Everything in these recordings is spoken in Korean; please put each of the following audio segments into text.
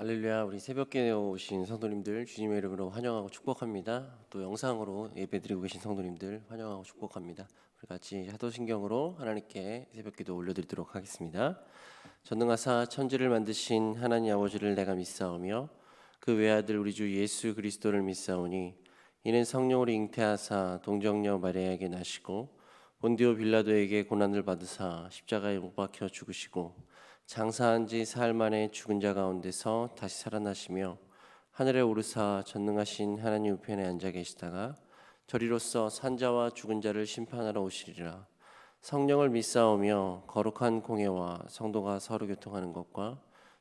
할렐루야. 우리 새벽기도에 오신 성도님들 주님의 이름으로 환영하고 축복합니다. 또 영상으로 예배드리고 계신 성도님들 환영하고 축복합니다. 우리 같이 사도신경으로 하나님께 새벽기도 올려드리도록 하겠습니다. 전능하사 천지를 만드신 하나님 아버지를 내가 믿사오며 그 외아들 우리 주 예수 그리스도를 믿사오니 이는 성령으로 잉태하사 동정녀 마리아에게 나시고 본디오 빌라도에게 고난을 받으사 십자가에 못 박혀 죽으시고 장사한 지 사흘 만에 죽은 자 가운데서 다시 살아나시며 하늘에 오르사 전능하신 하나님 우편에 앉아 계시다가 저리로서 산자와 죽은 자를 심판하러 오시리라. 성령을 믿사오며 거룩한 공예와 성도가 서로 교통하는 것과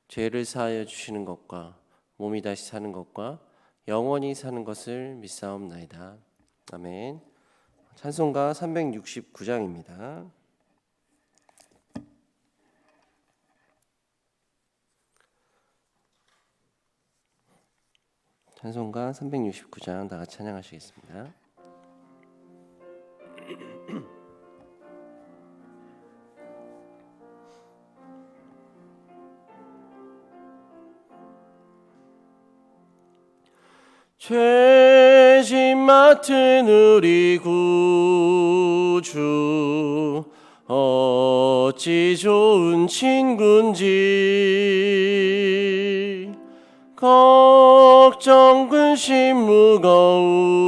죄를 사하여 주시는 것과 몸이 다시 사는 것과 영원히 사는 것을 믿사옵나이다. 아멘. 찬송가 369장입니다. 찬송가 369장 다 같이 찬양하시겠습니다. 죄짐 맡은 우리 구주 어찌 좋은 친군지 걱정 근심 무거운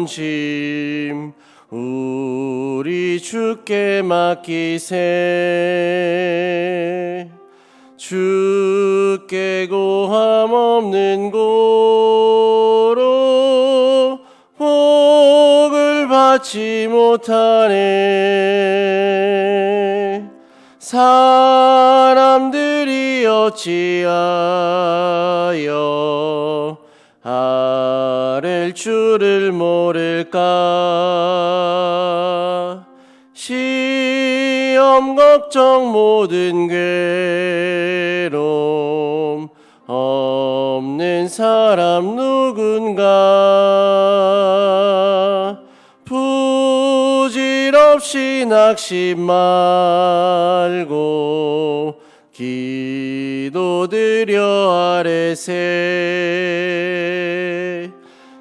짐 우리 주께 맡기세. 주께 고함 없는 고로 복을 받지 못하네. 사람들이 어찌하여 아랠 줄을 모를까. 시험 걱정 모든 괴로움 없는 사람 누군가. 부질없이 낙심 말고 기도드려 아뢰세.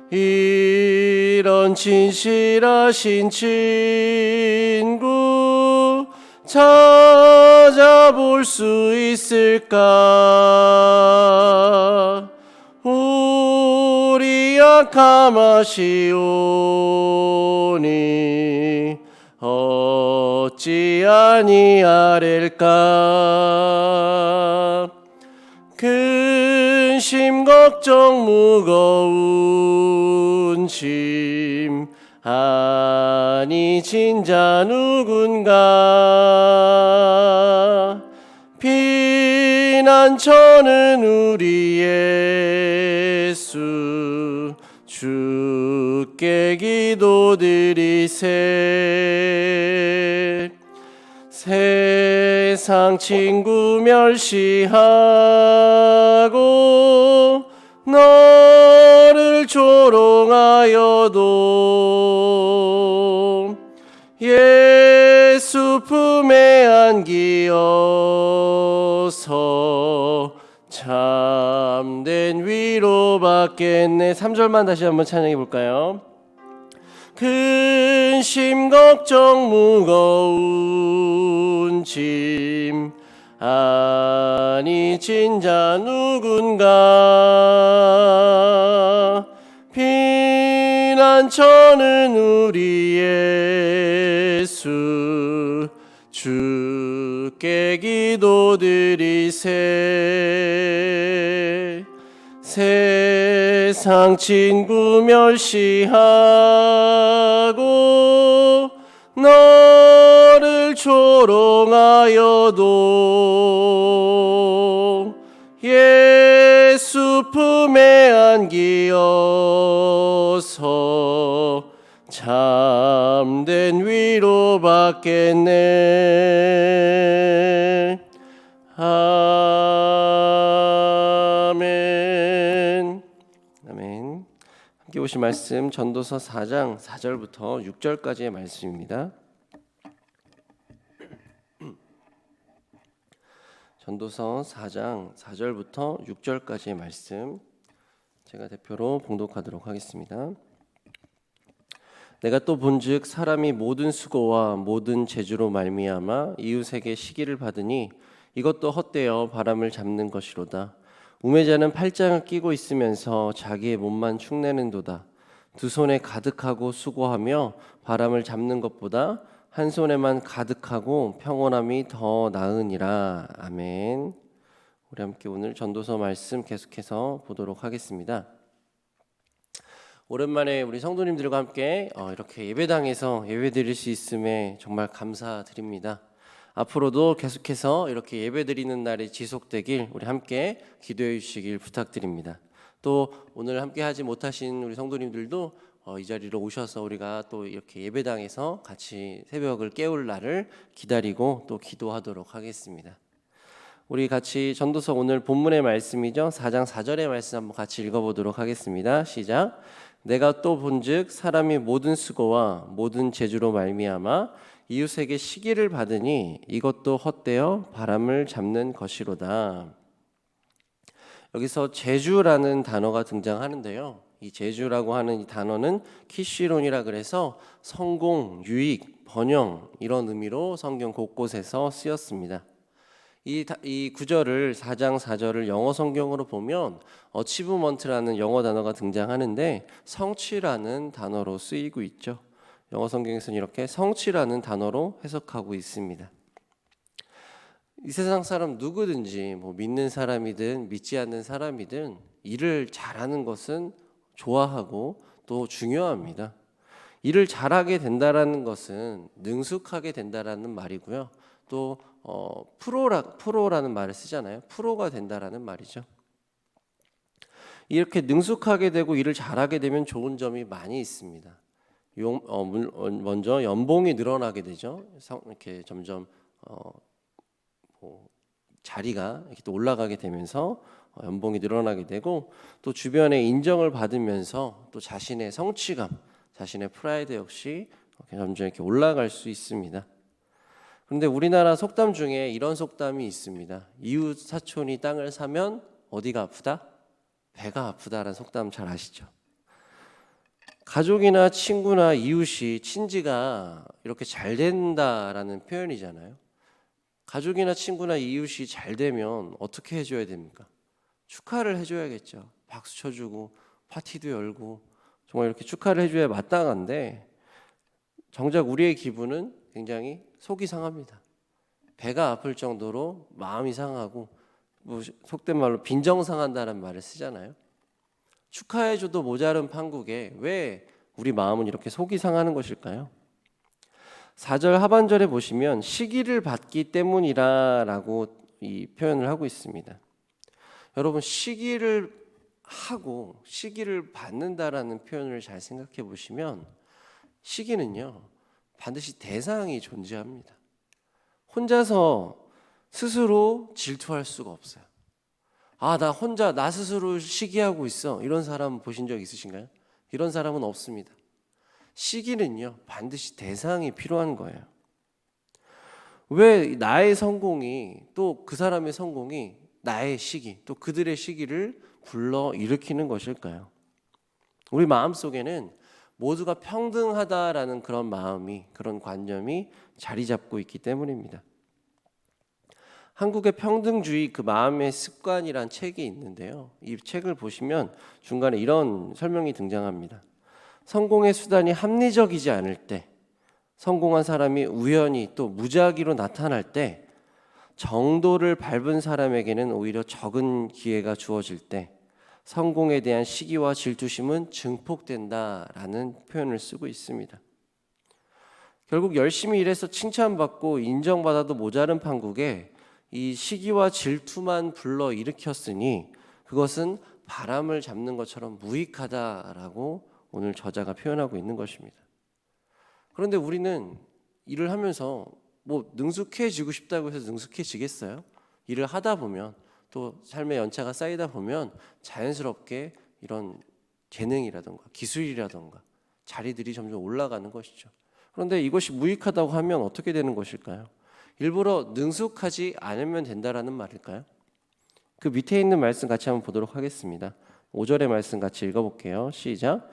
이런 진실하신 친구 찾아볼 수 있을까. 우리 약함하시오니 어찌 아니하릴까. 근심 걱정 무거운 짐 아니 진자 누군가. 피난처는 우리 예수 주께 기도드리세. 세상 친구 멸시하고 너를 조롱하여도 예수 품에 안기어서 참된 위로 받겠네. 3절만 다시 한번 찬양해 볼까요? 근심 걱정 무거운 짐 아니 진자 누군가. 피난처는 우리 예수 주께 기도드리세. 세상 친구 멸시하고 너를 조롱하여도 예수 품에 안기어서 참된 위로 받겠네. 아멘. 아멘. 함께 보실 말씀 전도서 4장 4절부터 6절까지의 말씀입니다. 전도서 4장 4절부터 6절까지의 말씀 제가 대표로 봉독하도록 하겠습니다. 내가 또 본즉 사람이 모든 수고와 모든 재주로 말미암아 이웃에게 시기를 받으니 이것도 헛되어 바람을 잡는 것이로다. 우매자는 팔짱을 끼고 있으면서 자기의 몸만 축내는도다. 두 손에 가득하고 수고하며 바람을 잡는 것보다 한 손에만 가득하고 평온함이 더 나으니라. 아멘. 우리 함께 오늘 전도서 말씀 계속해서 보도록 하겠습니다. 오랜만에 우리 성도님들과 함께 이렇게 예배당에서 예배드릴 수 있음에 정말 감사드립니다. 앞으로도 계속해서 이렇게 예배드리는 날이 지속되길 우리 함께 기도해 주시길 부탁드립니다. 또 오늘 함께 하지 못하신 우리 성도님들도 이 자리로 오셔서 우리가 또 이렇게 예배당에서 같이 새벽을 깨울 날을 기다리고 또 기도하도록 하겠습니다. 우리 같이 전도서 오늘 본문의 말씀이죠. 4장 4절의 말씀 한번 같이 읽어보도록 하겠습니다. 시작. 내가 또 본즉 사람이 모든 수고와 모든 재주로 말미암아 이웃에게 시기를 받으니 이것도 헛되어 바람을 잡는 것이로다. 여기서 재주라는 단어가 등장하는데요. 이 재주라고 하는 이 단어는 키시론이라 그래서 성공, 유익, 번영 이런 의미로 성경 곳곳에서 쓰였습니다. 이 구절을 4장 4절을 영어 성경으로 보면 어치브먼트라는 영어 단어가 등장하는데 성취라는 단어로 쓰이고 있죠. 영어 성경에서는 이렇게 성취라는 단어로 해석하고 있습니다. 이 세상 사람 누구든지 믿는 사람이든 믿지 않는 사람이든 일을 잘하는 것은 좋아하고 또 중요합니다. 일을 잘하게 된다라는 것은 능숙하게 된다라는 말이고요. 또 프로라는 말을 쓰잖아요. 프로가 된다라는 말이죠. 이렇게 능숙하게 되고 일을 잘하게 되면 좋은 점이 많이 있습니다. 먼저 연봉이 늘어나게 되죠. 이렇게 점점 자리가 이렇게 또 올라가게 되면서 연봉이 늘어나게 되고 또 주변의 인정을 받으면서 또 자신의 성취감, 자신의 프라이드 역시 점점 이렇게 올라갈 수 있습니다. 그런데 우리나라 속담 중에 이런 속담이 있습니다. 이웃 사촌이 땅을 사면 어디가 아프다? 배가 아프다라는 속담 잘 아시죠? 가족이나 친구나 이웃이 친지가 이렇게 잘 된다라는 표현이잖아요. 가족이나 친구나 이웃이 잘 되면 어떻게 해줘야 됩니까? 축하를 해줘야겠죠. 박수 쳐주고 파티도 열고 정말 이렇게 축하를 해줘야 마땅한데 정작 우리의 기분은 굉장히 속이 상합니다. 배가 아플 정도로 마음이 상하고 속된 말로 빈정상한다는 말을 쓰잖아요. 축하해줘도 모자른 판국에 왜 우리 마음은 이렇게 속이 상하는 것일까요? 4절 하반절에 보시면 시기를 받기 때문이라 라고 이 표현을 하고 있습니다. 여러분 시기를 하고 시기를 받는다라는 표현을 잘 생각해 보시면 시기는요 반드시 대상이 존재합니다. 혼자서 스스로 질투할 수가 없어요. 나 혼자 나 스스로 시기하고 있어 이런 사람 보신 적 있으신가요? 이런 사람은 없습니다. 시기는요 반드시 대상이 필요한 거예요. 왜 나의 성공이 또 그 사람의 성공이 나의 시기 또 그들의 시기를 불러 일으키는 것일까요? 우리 마음속에는 모두가 평등하다라는 그런 마음이 그런 관념이 자리 잡고 있기 때문입니다. 한국의 평등주의 그 마음의 습관이란 책이 있는데요. 이 책을 보시면 중간에 이런 설명이 등장합니다. 성공의 수단이 합리적이지 않을 때, 성공한 사람이 우연히 또 무작위로 나타날 때, 정도를 밟은 사람에게는 오히려 적은 기회가 주어질 때 성공에 대한 시기와 질투심은 증폭된다라는 표현을 쓰고 있습니다. 결국 열심히 일해서 칭찬받고 인정받아도 모자른 판국에 이 시기와 질투만 불러 일으켰으니 그것은 바람을 잡는 것처럼 무익하다라고 오늘 저자가 표현하고 있는 것입니다. 그런데 우리는 일을 하면서 능숙해지고 싶다고 해서 능숙해지겠어요? 일을 하다 보면 또 삶의 연차가 쌓이다 보면 자연스럽게 이런 재능이라든가 기술이라든가 자리들이 점점 올라가는 것이죠. 그런데 이것이 무익하다고 하면 어떻게 되는 것일까요? 일부러 능숙하지 않으면 된다라는 말일까요? 그 밑에 있는 말씀 같이 한번 보도록 하겠습니다. 5절의 말씀 같이 읽어볼게요. 시작.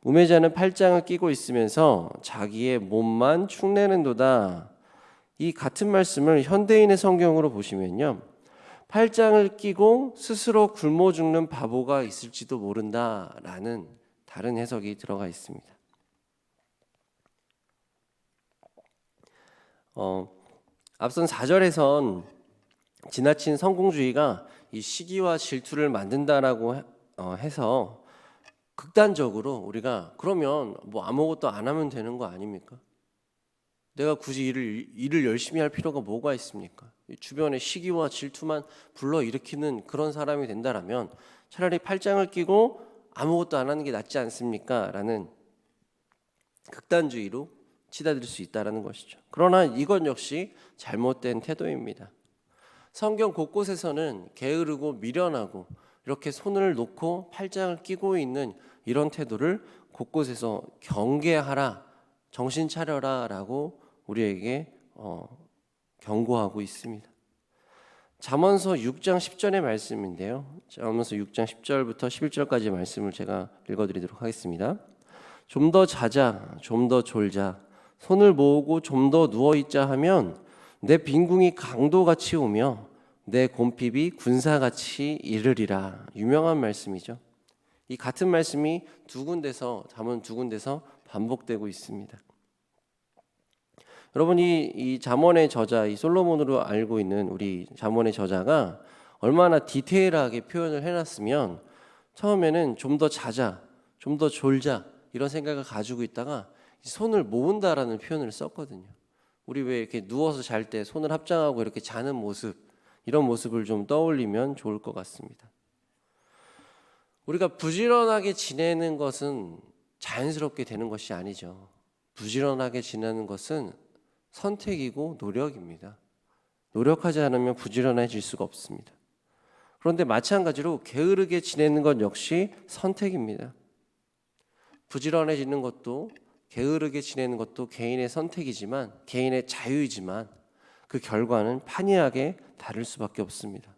우매자는 팔짱을 끼고 있으면서 자기의 몸만 축내는도다. 이 같은 말씀을 현대인의 성경으로 보시면요, 팔짱을 끼고 스스로 굶어 죽는 바보가 있을지도 모른다라는 다른 해석이 들어가 있습니다. 앞선 4절에선 지나친 성공주의가 이 시기와 질투를 만든다라고 해서 극단적으로 우리가 그러면 뭐 아무것도 안 하면 되는 거 아닙니까? 내가 굳이 일을 열심히 할 필요가 뭐가 있습니까? 주변에 시기와 질투만 불러일으키는 그런 사람이 된다라면 차라리 팔짱을 끼고 아무것도 안 하는 게 낫지 않습니까? 라는 극단주의로 치닫을 수 있다는 것이죠. 그러나 이건 역시 잘못된 태도입니다. 성경 곳곳에서는 게으르고 미련하고 이렇게 손을 놓고 팔짱을 끼고 있는 이런 태도를 곳곳에서 경계하라, 정신 차려라 라고 우리에게 경고하고 있습니다. 잠언서 6장 10절의 말씀인데요. 잠언서 6장 10절부터 11절까지의 말씀을 제가 읽어드리도록 하겠습니다. 좀 더 자자, 좀 더 졸자, 손을 모으고 좀 더 누워있자 하면 내 빈궁이 강도같이 오며 내 곰핍이 군사같이 이르리라. 유명한 말씀이죠. 이 같은 말씀이 잠언 두 군데서 반복되고 있습니다. 여러분, 이 잠언의 저자, 이 솔로몬으로 알고 있는 우리 잠언의 저자가 얼마나 디테일하게 표현을 해놨으면 처음에는 좀 더 자자, 좀 더 졸자 이런 생각을 가지고 있다가 손을 모은다라는 표현을 썼거든요. 우리 왜 이렇게 누워서 잘 때 손을 합장하고 이렇게 자는 모습, 이런 모습을 좀 떠올리면 좋을 것 같습니다. 우리가 부지런하게 지내는 것은 자연스럽게 되는 것이 아니죠. 부지런하게 지내는 것은 선택이고 노력입니다. 노력하지 않으면 부지런해질 수가 없습니다. 그런데 마찬가지로 게으르게 지내는 것 역시 선택입니다. 부지런해지는 것도 게으르게 지내는 것도 개인의 선택이지만, 개인의 자유이지만 그 결과는 판이하게 다를 수밖에 없습니다.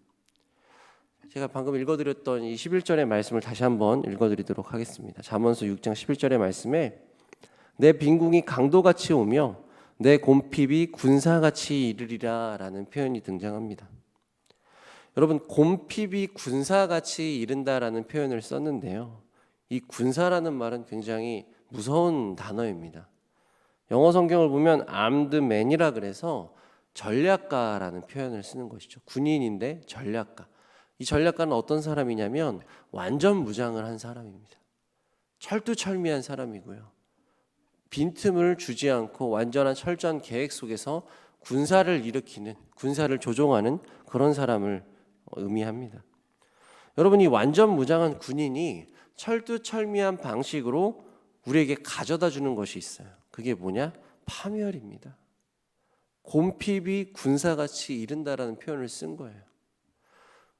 제가 방금 읽어드렸던 이 11절의 말씀을 다시 한번 읽어드리도록 하겠습니다. 잠언서 6장 11절의 말씀에 내 빈궁이 강도같이 오며 내 곰핍이 군사같이 이르리라 라는 표현이 등장합니다. 여러분, 곰핍이 군사같이 이른다라는 표현을 썼는데요, 이 군사라는 말은 굉장히 무서운 단어입니다. 영어 성경을 보면 armed man이라 그래서 전략가라는 표현을 쓰는 것이죠. 군인인데 전략가. 이 전략가는 어떤 사람이냐면 완전 무장을 한 사람입니다. 철두철미한 사람이고요, 빈틈을 주지 않고 완전한 철저한 계획 속에서 군사를 일으키는, 군사를 조종하는 그런 사람을 의미합니다. 여러분, 이 완전 무장한 군인이 철두철미한 방식으로 우리에게 가져다 주는 것이 있어요. 그게 뭐냐? 파멸입니다. 곰핍이 군사같이 이른다라는 표현을 쓴 거예요.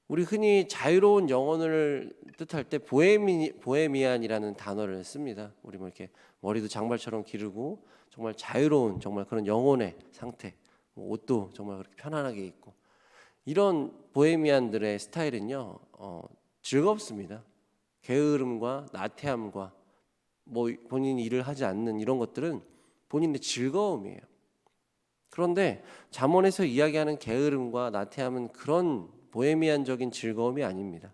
우리 흔히 자유로운 영혼을 뜻할 때 보헤미안이라는 단어를 씁니다. 우리 뭐 이렇게 머리도 장발처럼 기르고 정말 자유로운, 정말 그런 영혼의 상태, 옷도 정말 그렇게 편안하게 입고, 이런 보헤미안들의 스타일은요 즐겁습니다. 게으름과 나태함과 뭐 본인이 일을 하지 않는 이런 것들은 본인의 즐거움이에요. 그런데 잠언에서 이야기하는 게으름과 나태함은 그런 보헤미안적인 즐거움이 아닙니다.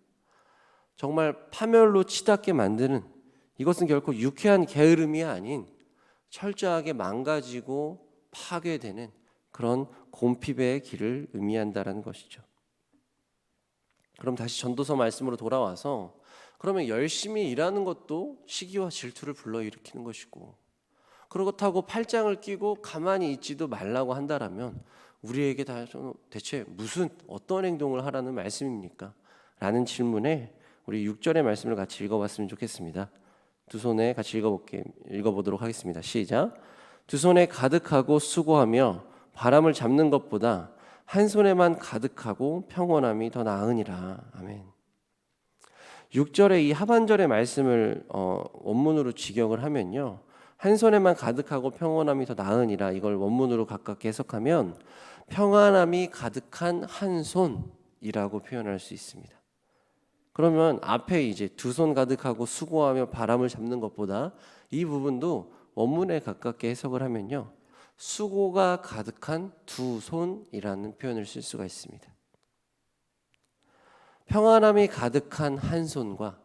정말 파멸로 치닫게 만드는, 이것은 결코 유쾌한 게으름이 아닌 철저하게 망가지고 파괴되는 그런 곰핍의 길을 의미한다라는 것이죠. 그럼 다시 전도서 말씀으로 돌아와서, 그러면 열심히 일하는 것도 시기와 질투를 불러일으키는 것이고, 그렇다고 팔짱을 끼고 가만히 있지도 말라고 한다라면 우리에게 대체 어떤 행동을 하라는 말씀입니까? 라는 질문에 우리 6절의 말씀을 같이 읽어봤으면 좋겠습니다. 두 손에 같이 읽어보도록 하겠습니다. 시작. 두 손에 가득하고 수고하며 바람을 잡는 것보다 한 손에만 가득하고 평온함이 더 나으니라. 아멘. 6절의 이 하반절의 말씀을 원문으로 직역을 하면요, 한 손에만 가득하고 평온함이 더 나으니라. 이걸 원문으로 가깝게 해석하면 평안함이 가득한 한 손이라고 표현할 수 있습니다. 그러면 앞에 이제 두 손 가득하고 수고하며 바람을 잡는 것보다 이 부분도 원문에 가깝게 해석을 하면요, 수고가 가득한 두 손이라는 표현을 쓸 수가 있습니다. 평안함이 가득한 한 손과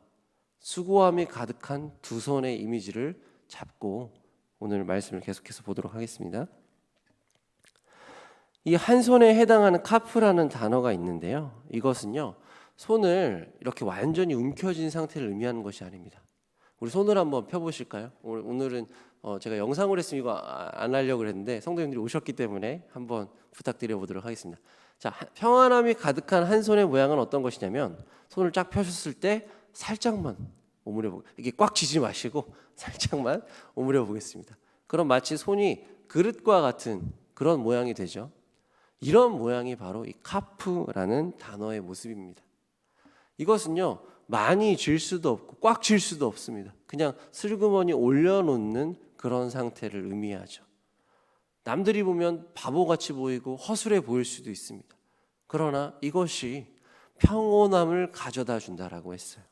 수고함이 가득한 두 손의 이미지를 잡고 오늘 말씀을 계속해서 보도록 하겠습니다. 이 한 손에 해당하는 카프라는 단어가 있는데요, 이것은요, 손을 이렇게 완전히 움켜쥔 상태를 의미하는 것이 아닙니다. 우리 손을 한번 펴보실까요? 오늘은 제가 영상으로 했으면 이거 안 하려고 했는데 성도님들이 오셨기 때문에 한번 부탁드려 보도록 하겠습니다. 자, 평안함이 가득한 한 손의 모양은 어떤 것이냐면, 손을 쫙 펴셨을 때 살짝만 오므려 보고, 이게 꽉 쥐지 마시고 살짝만 오므려 보겠습니다. 그럼 마치 손이 그릇과 같은 그런 모양이 되죠. 이런 모양이 바로 이 카프라는 단어의 모습입니다. 이것은요, 많이 쥘 수도 없고 꽉 쥘 수도 없습니다. 그냥 슬그머니 올려놓는 그런 상태를 의미하죠. 남들이 보면 바보같이 보이고 허술해 보일 수도 있습니다. 그러나 이것이 평온함을 가져다 준다라고 했어요.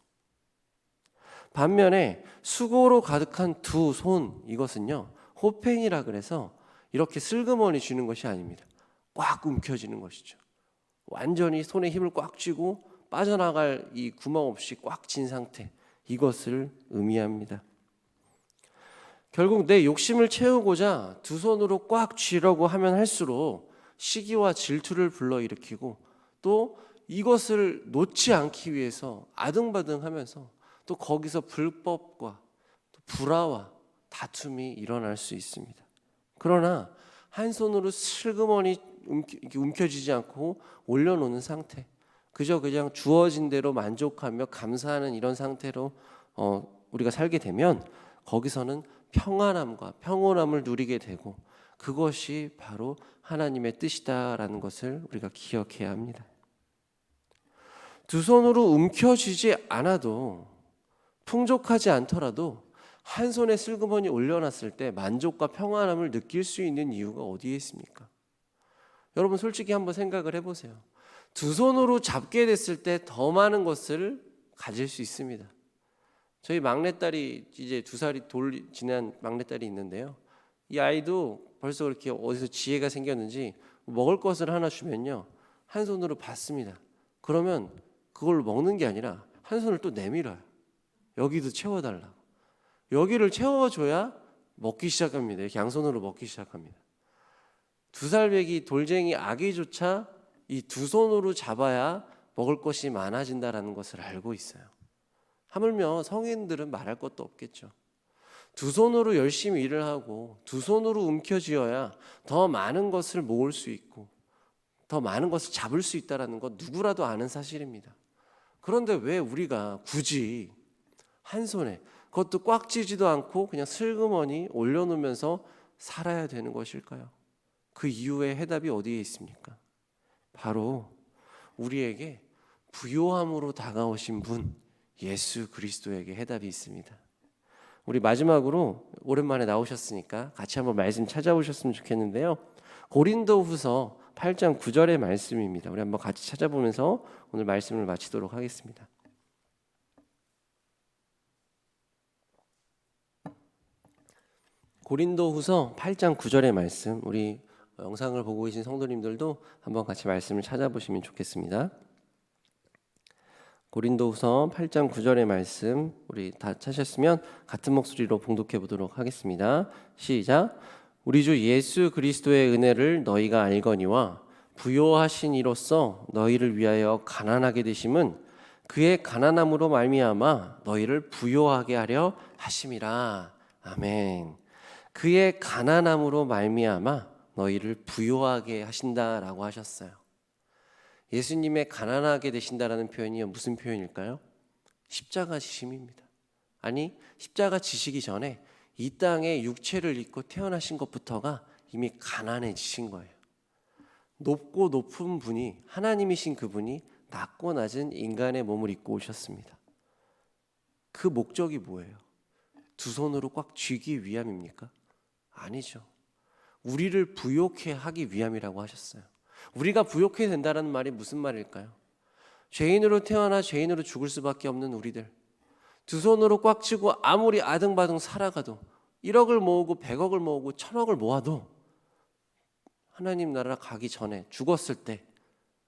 반면에 수고로 가득한 두 손, 이것은요, 호펜이라 그래서 이렇게 슬그머니 쥐는 것이 아닙니다. 꽉 움켜쥐는 것이죠. 완전히 손에 힘을 꽉 쥐고 빠져나갈 이 구멍 없이 꽉 쥔 상태, 이것을 의미합니다. 결국 내 욕심을 채우고자 두 손으로 꽉 쥐려고 하면 할수록 시기와 질투를 불러일으키고, 또 이것을 놓지 않기 위해서 아등바등하면서 또 거기서 불법과 또 불화와 다툼이 일어날 수 있습니다. 그러나 한 손으로 슬그머니 움켜쥐지 않고 올려놓는 상태, 그저 그냥 주어진 대로 만족하며 감사하는 이런 상태로 우리가 살게 되면 거기서는 평안함과 평온함을 누리게 되고, 그것이 바로 하나님의 뜻이다라는 것을 우리가 기억해야 합니다. 두 손으로 움켜쥐지 않아도, 풍족하지 않더라도 한 손에 슬그머니 올려놨을 때 만족과 평안함을 느낄 수 있는 이유가 어디에 있습니까? 여러분 솔직히 한번 생각을 해보세요. 두 손으로 잡게 됐을 때 더 많은 것을 가질 수 있습니다. 저희 막내딸이 이제 2살이 지난 막내딸이 있는데요, 이 아이도 벌써 그렇게 어디서 지혜가 생겼는지 먹을 것을 하나 주면요, 한 손으로 받습니다. 그러면 그걸 먹는 게 아니라 한 손을 또 내밀어요. 여기도 채워달라고. 여기를 채워줘야 먹기 시작합니다. 이렇게 양손으로 먹기 시작합니다. 2살 배기 돌쟁이 아기조차 이 두 손으로 잡아야 먹을 것이 많아진다라는 것을 알고 있어요. 하물며 성인들은 말할 것도 없겠죠. 두 손으로 열심히 일을 하고 두 손으로 움켜쥐어야 더 많은 것을 모을 수 있고 더 많은 것을 잡을 수 있다는 것 누구라도 아는 사실입니다. 그런데 왜 우리가 굳이 한 손에, 그것도 꽉 쥐지도 않고 그냥 슬그머니 올려놓으면서 살아야 되는 것일까요? 그 이유의 해답이 어디에 있습니까? 바로 우리에게 부요함으로 다가오신 분 예수 그리스도에게 해답이 있습니다. 우리 마지막으로 오랜만에 나오셨으니까 같이 한번 말씀 찾아보셨으면 좋겠는데요, 고린도후서 8장 9절의 말씀입니다. 우리 한번 같이 찾아보면서 오늘 말씀을 마치도록 하겠습니다. 고린도후서 8장 9절의 말씀, 우리 영상을 보고 계신 성도님들도 한번 같이 말씀을 찾아보시면 좋겠습니다. 고린도후서 8장 9절의 말씀, 우리 다 찾으셨으면 같은 목소리로 봉독해 보도록 하겠습니다. 시작. 우리 주 예수 그리스도의 은혜를 너희가 알거니와 부요하신 이로써 너희를 위하여 가난하게 되심은 그의 가난함으로 말미암아 너희를 부요하게 하려 하심이라. 아멘. 그의 가난함으로 말미암아 너희를 부요하게 하신다라고 하셨어요. 예수님의 가난하게 되신다라는 표현이 무슨 표현일까요? 십자가 지심입니다. 아니, 십자가 지시기 전에 이 땅에 육체를 입고 태어나신 것부터가 이미 가난해지신 거예요. 높고 높은 분이, 하나님이신 그분이 낮고 낮은 인간의 몸을 입고 오셨습니다. 그 목적이 뭐예요? 두 손으로 꽉 쥐기 위함입니까? 아니죠. 우리를 부욕해 하기 위함이라고 하셨어요. 우리가 부욕해야 된다는 말이 무슨 말일까요? 죄인으로 태어나 죄인으로 죽을 수밖에 없는 우리들, 두 손으로 꽉 쥐고 아무리 아등바등 살아가도 1억을 모으고 100억을 모으고 1000억을 모아도 하나님 나라 가기 전에 죽었을 때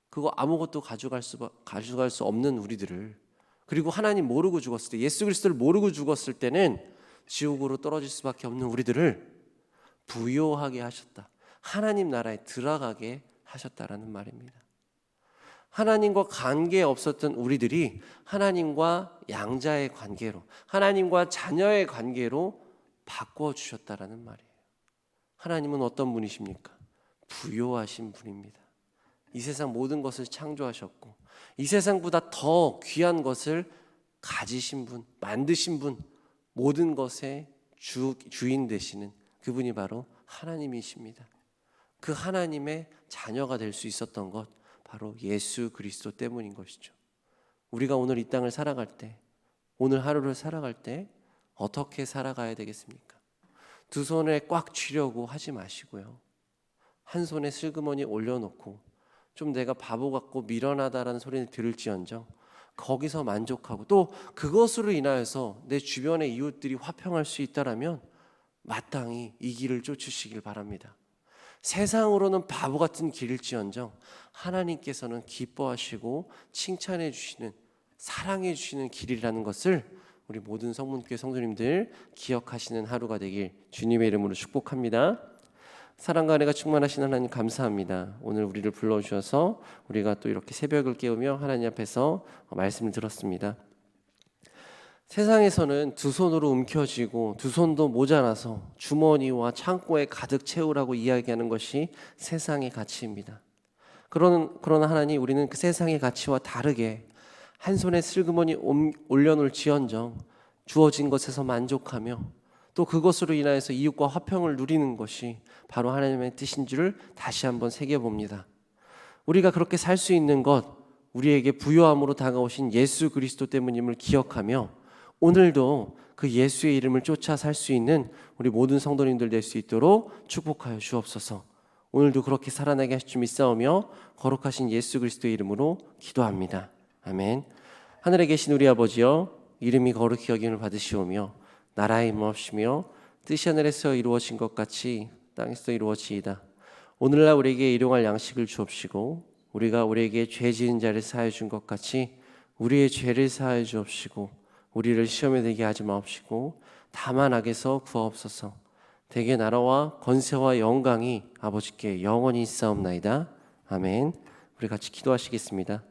그거 아무것도 가져갈 수 없는 우리들을, 그리고 하나님 모르고 죽었을 때, 예수 그리스도를 모르고 죽었을 때는 지옥으로 떨어질 수밖에 없는 우리들을 부요하게 하셨다, 하나님 나라에 들어가게 하셨다라는 말입니다. 하나님과 관계 없었던 우리들이 하나님과 양자의 관계로, 하나님과 자녀의 관계로 바꿔주셨다라는 말이에요. 하나님은 어떤 분이십니까? 부요하신 분입니다. 이 세상 모든 것을 창조하셨고 이 세상보다 더 귀한 것을 가지신 분, 만드신 분, 모든 것의 주인 되시는 그분이 바로 하나님이십니다. 그 하나님의 자녀가 될 수 있었던 것, 바로 예수 그리스도 때문인 것이죠. 우리가 오늘 이 땅을 살아갈 때, 오늘 하루를 살아갈 때 어떻게 살아가야 되겠습니까? 두 손에 꽉 쥐려고 하지 마시고요, 한 손에 슬그머니 올려놓고 좀 내가 바보 같고 미련하다라는 소리를 들을지언정 거기서 만족하고, 또 그것으로 인하여서 내 주변의 이웃들이 화평할 수 있다라면 마땅히 이 길을 쫓으시길 바랍니다. 세상으로는 바보 같은 길일지언정 하나님께서는 기뻐하시고 칭찬해 주시는, 사랑해 주시는 길이라는 것을 우리 모든 성문교회 성도님들 기억하시는 하루가 되길 주님의 이름으로 축복합니다. 사랑과 은혜가 충만하신 하나님 감사합니다. 오늘 우리를 불러주셔서 우리가 또 이렇게 새벽을 깨우며 하나님 앞에서 말씀을 들었습니다. 세상에서는 두 손으로 움켜쥐고 두 손도 모자라서 주머니와 창고에 가득 채우라고 이야기하는 것이 세상의 가치입니다. 그러나 하나님, 우리는 그 세상의 가치와 다르게 한 손에 슬그머니 올려놓을지언정 주어진 것에서 만족하며 또 그것으로 인하여서 이웃과 화평을 누리는 것이 바로 하나님의 뜻인 줄을 다시 한번 새겨봅니다. 우리가 그렇게 살 수 있는 것, 우리에게 부요함으로 다가오신 예수 그리스도 때문임을 기억하며 오늘도 그 예수의 이름을 쫓아 살 수 있는 우리 모든 성도님들 될 수 있도록 축복하여 주옵소서. 오늘도 그렇게 살아나게 하실 줄 믿사오며 거룩하신 예수 그리스도의 이름으로 기도합니다. 아멘. 하늘에 계신 우리 아버지여, 이름이 거룩히 여김을 받으시오며 나라의 임하옵시며 뜻이 하늘에서 이루어진 것 같이 땅에서도 이루어지이다. 오늘날 우리에게 일용할 양식을 주옵시고 우리가 우리에게 죄 지은 자를 사하여 준 것 같이 우리의 죄를 사하여 주옵시고 우리를 시험에 들게 하지 마옵시고 다만 악에서 구하옵소서. 대개 나라와 권세와 영광이 아버지께 영원히 있사옵나이다. 아멘. 우리 같이 기도하시겠습니다.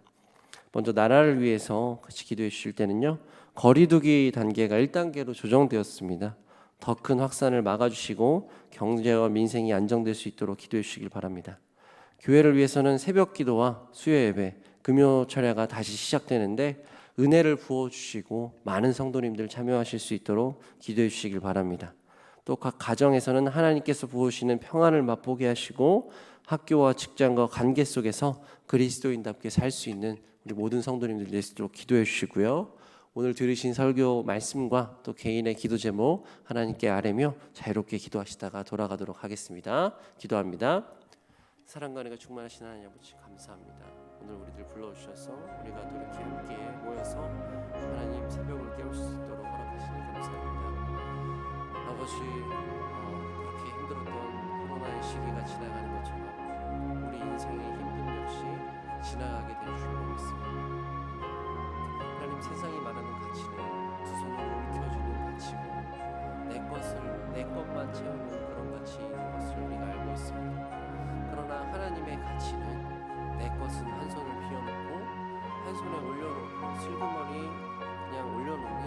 먼저 나라를 위해서 같이 기도해 주실 때는요, 거리두기 단계가 1단계로 조정되었습니다. 더 큰 확산을 막아주시고 경제와 민생이 안정될 수 있도록 기도해 주시길 바랍니다. 교회를 위해서는 새벽 기도와 수요 예배, 금요 철야가 다시 시작되는데 은혜를 부어주시고 많은 성도님들 참여하실 수 있도록 기도해 주시길 바랍니다. 또 각 가정에서는 하나님께서 부으시는 평안을 맛보게 하시고 학교와 직장과 관계 속에서 그리스도인답게 살 수 있는 우리 모든 성도님들 될 수 있도록 기도해 주시고요. 오늘 들으신 설교 말씀과 또 개인의 기도 제목 하나님께 아뢰며 자유롭게 기도하시다가 돌아가도록 하겠습니다. 기도합니다. 사랑과 은혜가 충만하신 하나님 아버지 감사합니다. 오늘 우리들 불러주셔서 우리가 또 이렇게 함께 모여서 하나님 새벽을 깨울 수 있도록 허락하시니 감사합니다. 아버지, 그렇게 힘들었던 코로나의 시기가 지나가는 것처럼 우리 인생의 힘듦 역시 지나가게 될 줄로 믿습니다. 하나님, 세상이 말하는 가치는 두 손으로 움켜쥐는 가치고 내 것만 채우는 그런 가치인 것을 우리가 알고 있습니다. 그러나 하나님의 가치는 내 것은 한 손을 비워놓고 한 손에 올려놓고 슬그머니 그냥 올려놓는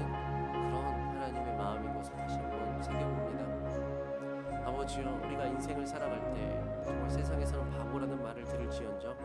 그런 하나님의 마음인 것을 다시 한번 새겨봅니다. 아버지여, 우리가 인생을 살아갈 때 정말 세상에서는 바보라는 말을 들을지언정